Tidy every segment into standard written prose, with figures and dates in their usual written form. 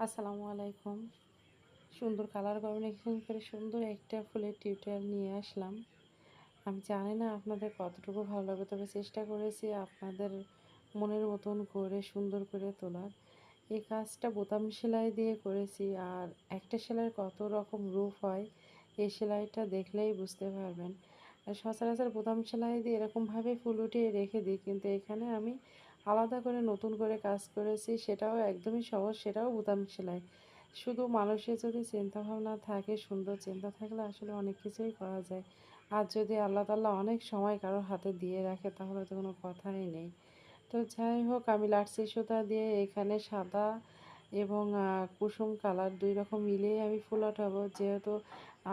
আসসালামু আলাইকুম। সুন্দর কালার কম্বিনেশন করে সুন্দর একটা ফুলের টিউটোরিয়াল নিয়ে আসলাম। আমি জানি না আপনাদের কতটুকু ভালো লাগবে, তবে চেষ্টা করেছি আপনাদের মনের মতন করে সুন্দর করে তোলার। এই কাজটা বোতাম সেলাই দিয়ে করেছি, আর একটা সেলাইয়ের কত রকম রূপ হয় এই সেলাইটা দেখলেই বুঝতে পারবেন। আর সচরাচর বোতাম সেলাই দিয়ে এরকমভাবে ফুল উঠিয়ে রেখে দিই, কিন্তু এখানে আমি আলাদা করে নতুন করে কাজ করেছি, সেটাও একদমই সহজ, সেটাও বোতাম সেলাই। শুধু মানুষের যদি চিন্তাভাবনা থাকে, সুন্দর চিন্তা থাকলে আসলে অনেক কিছুই করা যায়। আর যদি আল্লাহ তাআলা অনেক সময় কারোর হাতে দিয়ে রাখে তাহলে তো কোনো কথাই নেই। তো যাই হোক, আমি লাচ্ছি সুতা দিয়ে এখানে সাদা এবং কুসুম কালার দুই রকম মিলিয়ে আমি ফুল আঁটাবো। যেহেতু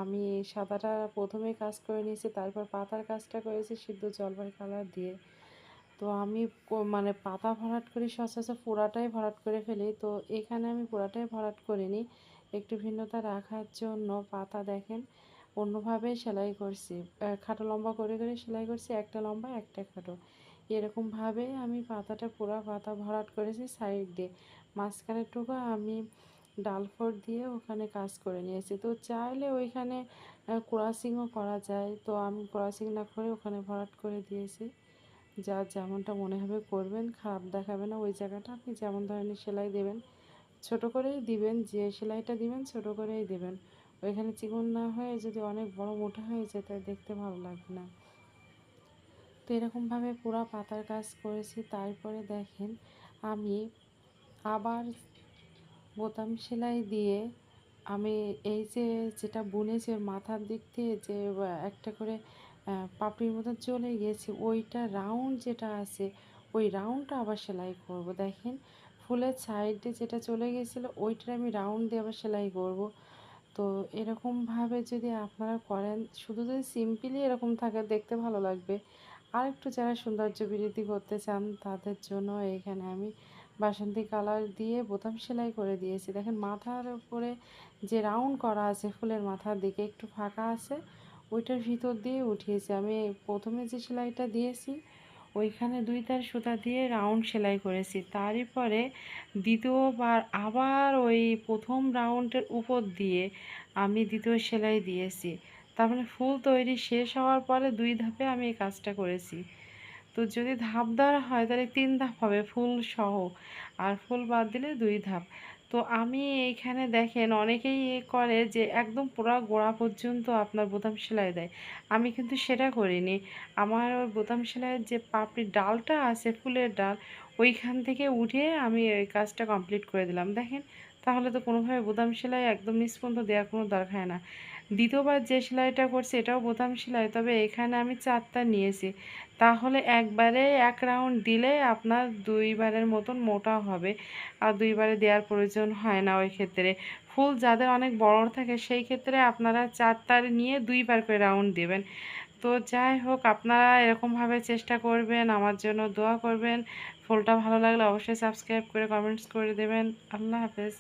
আমি সাদাটা প্রথমে কাজ করে নিয়েছি, তারপর পাতার কাজটা করেছি সিদ্ধ জলপাই কালার দিয়ে। তো আমি মানে পাতা ভরাট করি সচরাচর পুরাটাই ভরাট করে ফেলি, তো এখানে আমি পুরাটাই ভরাট করিনি, একটু ভিন্নতা রাখার জন্য পাতা দেখেন অন্যভাবে সেলাই করছি। খাটো লম্বা করে করে সেলাই করছি, একটা লম্বা একটা খাটো, এরকমভাবে আমি পাতাটা পুরা পাতা ভরাট করেছি সাইড দিয়ে। মাঝখানের টুকু আমি ডালফোর দিয়ে ওখানে কাজ করে নিয়েছি। তো চাইলে ওইখানে ক্রসিংও করা যায়, তো আমি ক্রসিং না করে ওখানে ভরাট করে দিয়েছি। যার যেমনটা মনে হবে করবেন, খারাপ দেখাবে না। ওই জায়গাটা আপনি যেমন ধরনের সেলাই দেবেন ছোট করেই দিবেন, যে সেলাইটা দিবেন ছোট করেই দেবেন। ওইখানে চিকন না হয়ে যদি অনেক বড় মোটা হয়ে যায় তাই দেখতে ভালো লাগবে না। তো এরকমভাবে পুরো পাতার কাজ করেছি। তারপরে দেখেন আমি আবার বোতাম সেলাই দিয়ে আমি এই যে যেটা বুনেছি ওর মাথার দিক দিয়ে যে একটা করে পাপড়ির মতন চলে গিয়েছে, ওইটা রাউন্ড যেটা আছে ওই রাউন্ডটা আবার সেলাই করব। দেখেন ফুলের সাইডে যেটা চলে গিয়েছিলো ওইটা আমি রাউন্ড দিয়ে আবার সেলাই করব। তো এরকমভাবে যদি আপনারা করেন, শুধু যদি সিম্পলি এরকম থাকে দেখতে ভালো লাগবে। আর একটু যারা সৌন্দর্য বৃদ্ধি করতে চান তাদের জন্য এইখানে আমি বাসন্তী কালার দিয়ে বোতাম সেলাই করে দিয়েছি। দেখেন মাথার উপরে যে রাউন্ড করা আছে ফুলের মাথার দিকে একটু ফাঁকা আছে, ওইটার ভিতর দিয়ে উঠিয়েছি। আমি প্রথমে যে সেলাইটা দিয়েছি ওইখানে দুই তার সুতা দিয়ে রাউন্ড সেলাই করেছি, তারই পরে দ্বিতীয়বার আবার ওই প্রথম রাউন্ডের উপর দিয়ে আমি দ্বিতীয় সেলাই দিয়েছি। তার মানে ফুল তৈরি শেষ হওয়ার পরে দুই ধাপে আমি এই কাজটা করেছি। তো যদি ধাপ দেওয়া হয় তাহলে 3 ধাপ হবে ফুল সহ, আর ফুল বাদ দিলে 2 ধাপ। তো আমি এইখানে দেখেন অনেকেই করে যে একদম পুরো গোড়া পর্যন্ত আপনার বোতাম সেলাই দেয়, আমি কিন্তু সেটা করিনি। আমার ওই বোতাম সেলাইয়ের যে পাপড়ির ডালটা আছে ফুলের ডাল, ওইখান থেকে উঠিয়ে আমি ওই কাজটা কমপ্লিট করে দিলাম। দেখেন তাহলে তো কোনোভাবে বোতাম সেলাই একদম নিচ পর্যন্ত দেওয়ার কোনো দরকার হয় না। দ্বিতীয়বার যে সেলাইটা করছি এটাও বোতাম সেলাই, তবে এখানে আমি 4টা নিয়েছি। তাহলে একবারে এক রাউন্ড দিলে আপনার দুইবারের মতন মোটা হবে, আর দুইবারে দেওয়ার প্রয়োজন হয় না। ওই ক্ষেত্রে ফুল যাদের অনেক বড় থাকে সেই ক্ষেত্রে আপনারা 4টার নিয়ে 2বার করে রাউন্ড দেবেন। তো যাই হোক, আপনারা এরকমভাবে চেষ্টা করবেন, আমার জন্য দোয়া করবেন। ফুলটা ভালো লাগলে অবশ্যই সাবস্ক্রাইব করে কমেন্টস করে দেবেন। আল্লাহ হাফেজ।